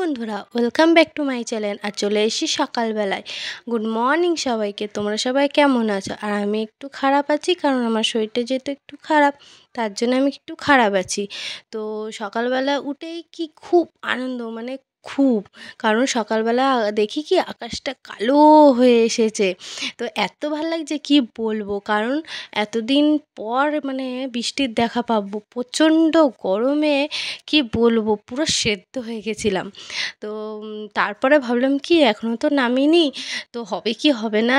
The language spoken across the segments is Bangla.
বন্ধুরা, welcome back to my channel. আর চলে এসেছি সকালবেলায়। গুড মর্নিং সবাইকে। তোমরা সবাই কেমন আছো? আর আমি একটু খারাপ আছি, কারণ আমার শরীরটা যেহেতু একটু খারাপ, তার জন্য আমি একটু খারাপ আছি। তো সকালবেলা উঠেই কি খুব আনন্দ, মানে খুব, কারণ সকালবেলা দেখি কি আকাশটা কালো হয়ে এসেছে। তো এত ভাল লাগছে কি বলবো, কারণ এতদিন পর মানে বৃষ্টির দেখা পাবো। প্রচণ্ড গরমে কি বলবো, পুরো সেদ্ধ হয়ে গেছিলাম। তো তারপরে ভাবলাম কি এখনও তো নামিনি, তো হবে কি হবে না।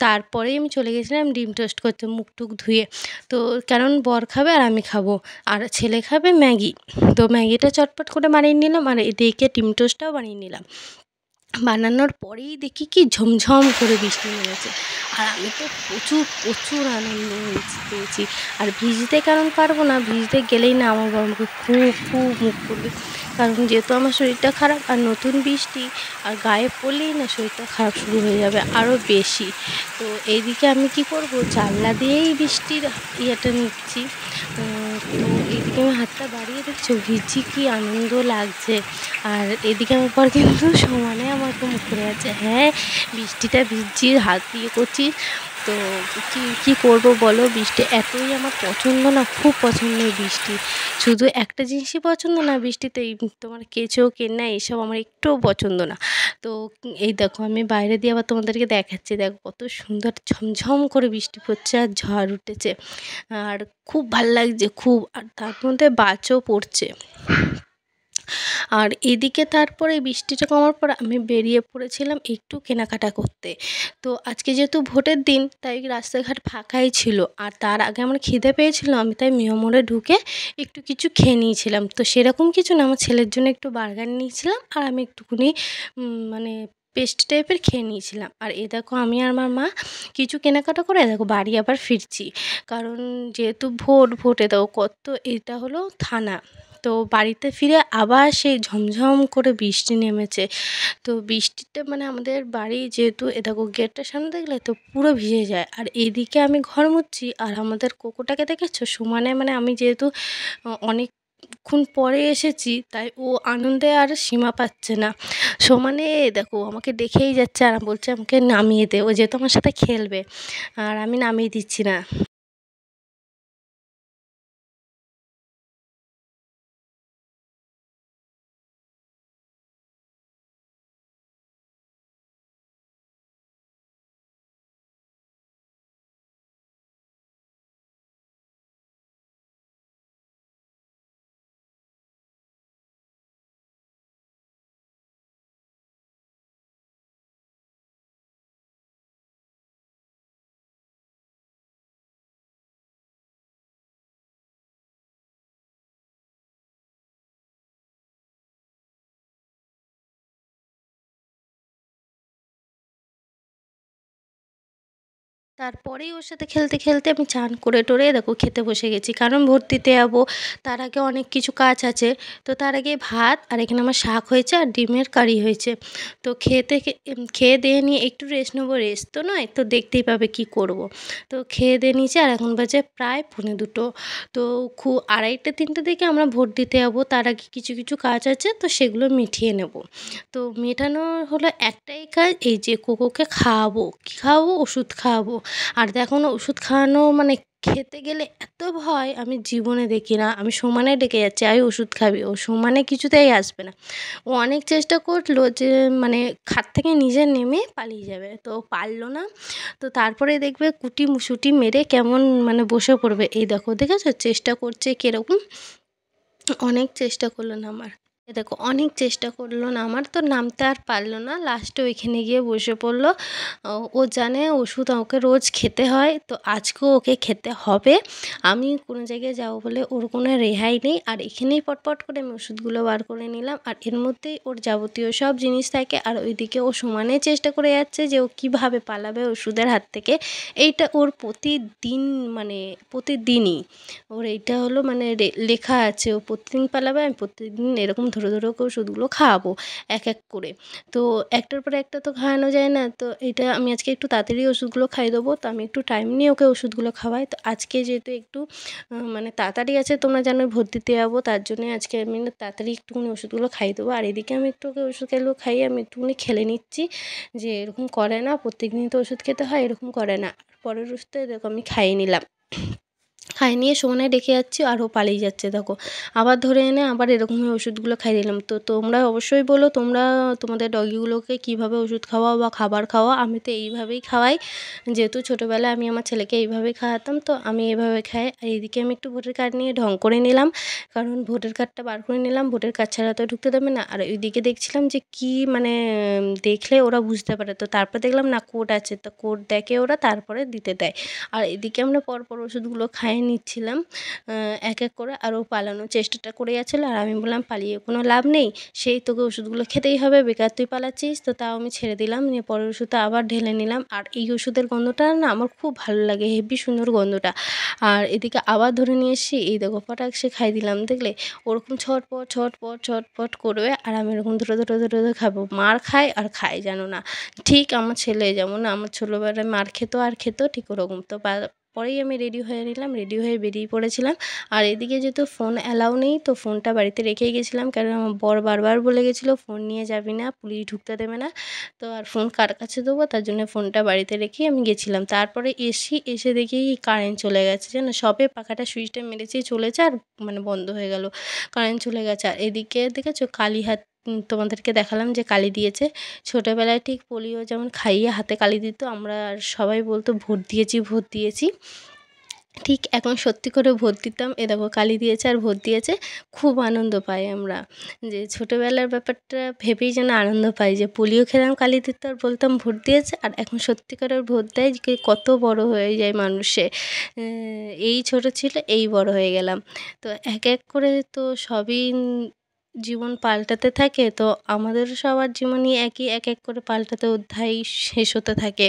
তারপরেই আমি চলে গেছিলাম ডিম টোস্ট করতে, মুখ টুক ধুয়ে। তো কারণ বর খাবে আর আমি খাবো, আর ছেলে খাবে ম্যাগি। তো ম্যাগিটা চটপট করে বানিয়ে নিলাম, আর এদিকে ডিম টোস্টটাও বানিয়ে নিলাম। বানানোর পরেই দেখি কি ঝমঝম করে বৃষ্টি নেমেছে। আর আমি তো প্রচুর প্রচুর আনন্দ পেয়েছি। আর ভিজতে কারণ পারবো না, ভিজতে গেলেই না আমার বর আমাকে খুব খুব মুখ করবে, কারণ যেহেতু আমার শরীরটা খারাপ, আর নতুন বৃষ্টি আর গায়ে পড়লেই না শরীরটা খারাপ শুরু হয়ে যাবে আরও বেশি। তো এইদিকে আমি কি করব, জানলা দিয়েই বৃষ্টির ইয়েটা নিচ্ছি। তো এইদিকে আমি হাতটা বাড়িয়ে দেখছো ভিজছি, কি আনন্দ লাগছে। আর এদিকে আমার পর কিন্তু সমানে আমাকে মুখ করে যাচ্ছে, হ্যাঁ বৃষ্টিটা ভিজছি, হাত দিয়ে করছি। তো কী করবো বলো, বৃষ্টি এতই আমার পছন্দ না, খুব পছন্দ এই বৃষ্টি। শুধু একটা জিনিসই পছন্দ না বৃষ্টিতে, এই তোমার কেঁচো কেন্না এসব আমার একটুও পছন্দ না। তো এই দেখো আমি বাইরে দিয়ে আবার তোমাদেরকে দেখাচ্ছি, দেখো কত সুন্দর ঝমঝম করে বৃষ্টি পড়ছে আর ঝড় উঠেছে। আর খুব ভাল লাগছে খুব, আর তার মধ্যে বাজও পড়ছে। আর এদিকে তারপরে বৃষ্টিটা কমার পর আমি বেরিয়ে পড়েছিলাম একটু কেনাকাটা করতে। তো আজকে যেহেতু ভোটের দিন, তাই রাস্তাঘাট ফাঁকাই ছিল। আর তার আগে আমার খিদে পেয়েছিল, আমি তাই মিয়া মোড়ে ঢুকে একটু কিছু খেয়ে নিয়েছিলাম। তো সেরকম কিছু না, আমার ছেলের জন্য একটু বার্গার নিয়েছিলাম, আর আমি একটুখানি মানে পেস্ট টাইপের খেয়ে নিয়েছিলাম। আর এ দেখো আমি আর আমার মা কিছু কেনাকাটা করে দেখো বাড়ি আবার ফিরছি, কারণ যেহেতু ভোটে দেখো কত, এটা হলো থানা। তো বাড়িতে ফিরে আবার সেই ঝমঝম করে বৃষ্টি নেমেছে। তো বৃষ্টিতে মানে আমাদের বাড়ি যেহেতু, এ দেখো গেটটার সামনে দেখলে তো পুরো ভিজে যায়। আর এদিকে আমি ঘর মুছছি, আর আমাদের কোকোটাকে দেখেছো সমানে, মানে আমি যেহেতু অনেকক্ষণ পরে এসেছি, তাই ও আনন্দে আর সীমা পাচ্ছে না। সমানে দেখো আমাকে দেখেই যাচ্ছে, আর বলছে আমাকে নামিয়ে দে, ও যেহেতু আমার সাথে খেলবে, আর আমি নামিয়ে দিচ্ছি না। তারপরেই ওর সাথে খেলতে খেলতে আমি চান করে টোরে দেখো খেতে বসে গেছি, কারণ ভোট দিতে যাবো। তার আগে অনেক কিছু কাজ আছে। তো তার আগে ভাত, আর এখানে আমার শাক হয়েছে আর ডিমের কারি হয়েছে। তো খেয়ে দিয়ে নিয়ে একটু রেস্ট নেবো, রেস্ট তো নয়, তো দেখতেই পাবে কি করব। তো খেয়ে দিয়ে নিয়েছি, আর এখন বাজে প্রায় 1:45। তো খুব 2:30-3টের দিকে আমরা ভোট দিতে যাবো, তার আগে কিছু কিছু কাজ আছে, তো সেগুলো মিটিয়ে নেব। তো মেটানো হলো একটাই কাজ, এই যে কোকোকে খাওয়াবো, কী খাওয়াবো, ওষুধ খাওয়াবো। আর দেখো না ওষুধ খাওয়ানো মানে খেতে গেলে এত ভয় আমি জীবনে দেখি না। আমি সমানে ডেকে যাচ্ছি, আয় ওষুধ খাবি, ও সমানে কিছুতেই আসবে না। ও অনেক চেষ্টা করলো যে মানে খাট থেকে নিজে নেমে পালিয়ে যাবে, তো পারলো না। তো তারপরে দেখবে কুটি মেরে কেমন মানে বসে পড়বে। এই দেখো দেখেছো চেষ্টা করছে কীরকম, অনেক চেষ্টা করলো না আমার। এ দেখো অনেক চেষ্টা করলো না আমার, তো নামতে আর পারলো না, লাস্টে ওইখানে গিয়ে বসে পড়লো। ও জানে ওষুধ ওকে রোজ খেতে হয়, তো আজকেও ওকে খেতে হবে। আমি কোনো জায়গায় যাবো বলে ওর কোনো রেহাই নেই। আর এখানেই পটপট করে আমি ওষুধগুলো বার করে নিলাম, আর এর মধ্যেই ওর যাবতীয় সব জিনিস থাকে। আর ওইদিকে ও সমানে চেষ্টা করে যাচ্ছে যে ও কীভাবে পালাবে ওষুধের হাত থেকে। এইটা ওর প্রতিদিন, মানে প্রতিদিনই ওর এইটা হলো মানে লেখা আছে, ও প্রতিদিন পালাবে, আমি প্রতিদিন এরকম ধরে ধরে ওকে ওষুধগুলো খাওয়াবো এক এক করে। তো একটার পর একটা তো খাওয়ানো যায় না, তো এটা আমি আজকে একটু তাড়াতাড়ি ওষুধগুলো খাইয়ে দেবো, তো আমি একটু টাইম নিয়ে ওকে ওষুধগুলো খাওয়াই। তো আজকে যেহেতু একটু মানে তাড়াতাড়ি আছে, তোমরা জানোই ভোট দিতে যাবো, তার জন্যে আজকে আমি না তাড়াতাড়ি একটুখানি ওষুধগুলো খাইয়ে দেবো। আর এদিকে আমি একটু ওকে ওষুধগুলো খাইয়ে আমি একটুখানি খেলে নিচ্ছি, যে এরকম করে না, প্রত্যেকদিনই তো ওষুধ খেতে হয়, এরকম করে না। পরের ওষুধটা দেখো আমি খাইয়ে নিলাম, খাইয়ে নিয়ে সমানে রেখে যাচ্ছি আর ও পালিয়ে যাচ্ছে দেখো। আবার ধরে এনে আবার এরকমই ওষুধগুলো খাইয়ে দিলাম। তো তোমরা অবশ্যই বলো তোমরা তোমাদের ডগিগুলোকে কীভাবে ওষুধ খাওয়াও বা খাবার খাওয়াও। আমি তো এইভাবেই খাওয়াই, যেহেতু ছোটোবেলায় আমি আমার ছেলেকে এইভাবেই খাওয়াতাম, তো আমি এভাবে খাই। আর এইদিকে আমি একটু ভোটার কার্ড নিয়ে ঢং করে নিলাম, কারণ ভোটার কার্ডটা বার করে নিলাম, ভোটার কার্ড ছাড়া তো ঢুকতে দেবে না। আর ওইদিকে দেখছিলাম যে কি মানে দেখলে ওরা বুঝতে পারে, তো তারপর দেখলাম না কোড আছে, তো কোড দেখে ওরা তারপরে দিতে দেয়। আর এদিকে আমরা পরপর ওষুধগুলো খাইয়ে নিচ্ছিলাম এক এক করে। আর ও পালানোর চেষ্টাটা করে যাচ্ছিলো, আর আমি বললাম পালিয়ে কোনো লাভ নেই, সেই তোকে ওষুধগুলো খেতেই হবে, বেকার তুই পালাচ্ছিস। তো তাও আমি ছেড়ে দিলাম, নিয়ে পরের ওষুধটা আবার ঢেলে নিলাম। আর এই ওষুধের গন্ধটা না আমার খুব ভালো লাগে, হেবি সুন্দর গন্ধটা। আর এদিকে আবার ধরে নিয়ে এসেছি, এই দেখো পটাক সে খাই দিলাম, দেখলে ওরকম ছটপট ছটপট ছটপট করবে, আর আমি এরকম ধরে ধরে ধরে ধরে খাবো। মার খায় আর খায় জানো না, ঠিক আমার ছেলে যেমন আমার ছোটোবেলায় মার খেত আর খেত, ঠিক ওরকম। তো পরেই আমি রেডি হয়ে নিলাম, রেডি হয়ে বেরিয়ে পড়েছিলাম। আর এদিকে যেহেতু ফোন অ্যালাউ নেই, তো ফোনটা বাড়িতে রেখেই গেছিলাম, কারণ আমার বর বারবার বলে গেছিলো ফোন নিয়ে যাবি না, পুলিশ ঢুকতে দেবে না। তো আর ফোন কার কাছে দেবো, তার জন্য ফোনটা বাড়িতে রেখেই আমি গেছিলাম। তারপরে এসে দেখি কারেন্ট চলে গেছে, জানো সবে পাখাটা সুইচটা মেরেছি চলেছে, আর মানে বন্ধ হয়ে গেল, কারেন্ট চলে গেছে। আর এদিকে দেখেছো কালী হাত, তোমাদেরকে দেখালাম যে কালি দিয়েছে। ছোটোবেলায় ঠিক পোলিও যেমন খাইয়ে হাতে কালি দিত, আমরা সবাই বলতো ভোট দিয়েছি ভোট দিয়েছি, ঠিক এখন সত্যি করে ভোট দিতাম। এ দেখো কালি দিয়েছে আর ভোট দিয়েছে, খুব আনন্দ পাই আমরা। যে ছোটোবেলার ব্যাপারটা ভেবেই যেন আনন্দ পাই, যে পোলিও খেলাম কালি দিত আর বলতাম ভোট দিয়েছে, আর এখন সত্যিকারের ভোট দেয়, যে কত বড় হয়ে যায় মানুষে। এই ছোট ছিল এই বড় হয়ে গেলাম। তো এক এক করে তো সবই জীবন পাল্টাতে থাকে, তো আমাদেরও সবার জীবনই একই এক এক করে পাল্টাতে অধ্যায় শেষ হতে থাকে।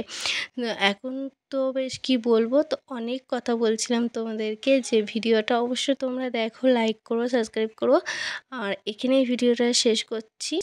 এখন তো বেশ কী বলবো, তো অনেক কথা বলছিলাম তোমাদেরকে, যে ভিডিওটা অবশ্যই তোমরা দেখো, লাইক করো, সাবস্ক্রাইব করো। আর এখানেই ভিডিওটা শেষ করছি।